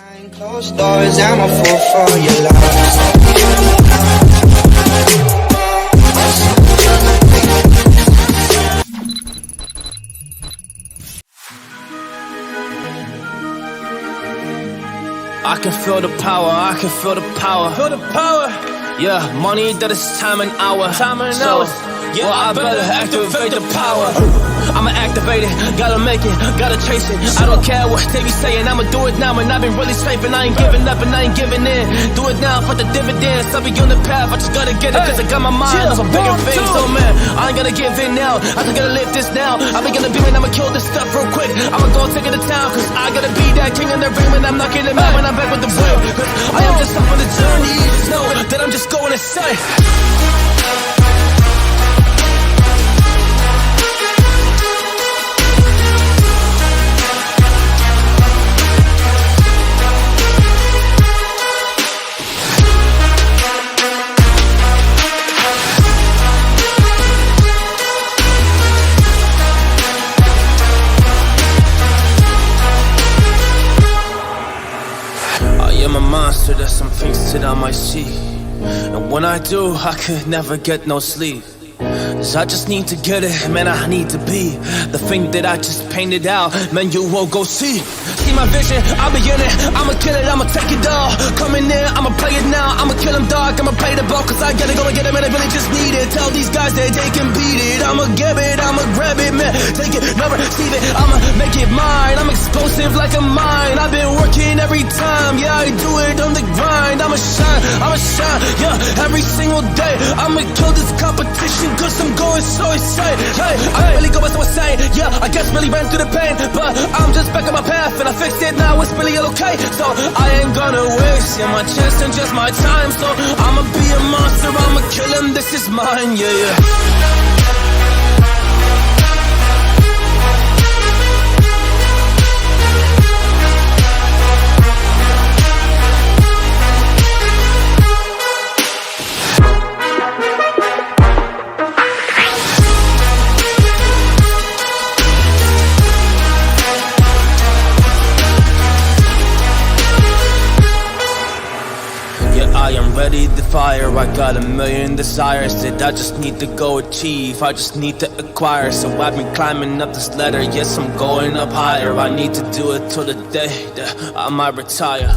Behind closed doors, I'm a fool for your love. I can feel the power, I can feel the power. Feel the power. Yeah, money that is time and hour. Time and hours. Yeah, well, I better activate the power. I'ma activate it, gotta make it, gotta chase it. I don't care what they be saying, I'ma do it now. And I've been really scraping, I ain't giving up and I ain't giving in. Do it now for the dividends, I'll be on the path, I just gotta get it. Cause I got my mind on some bigger things. So man, I ain't gonna give in now, I just gotta live this now. I be gonna be when I'ma kill this stuff real quick. I'ma go take it to town, cause I gotta be that king in the ring. When I'm not getting mad when I'm back with the wave. Cause I am just up on the journey, just know that I'm just going insane. I'm a monster, there's some things that I might see. And when I do, I could never get no sleep. Cause I just need to get it, man, I need to be the thing that I just painted out, man, you won't go see. See my vision, I'll be in it, I'ma kill it, I'ma take it all. Coming in, I'ma play it now, I'ma kill him dog, I'ma play the ball. Cause I gotta go and get it, man, I really just need it. Tell these guys that they can beat it, I'ma get it, I'ma grab it, man. Take it, never receive it, I'ma make it mine. I'm explosive like a mine, I've been working every time. Yeah, I do it on the grind, I'ma shine, yeah, every single day. I'ma kill this competition cause I'm going so insane. Hey, I really go by so insane. Yeah, I guess really ran through the pain, but I'm just back on my path and I fixed it now, it's really okay. So I ain't gonna waste my chance and just my time. So I'ma be a monster, I'ma kill him, this is mine, yeah. I am ready to fire, I got a million desires that I just need to go achieve, I just need to acquire. So I've been climbing up this ladder, yes I'm going up higher. I need to do it till the day that I might retire.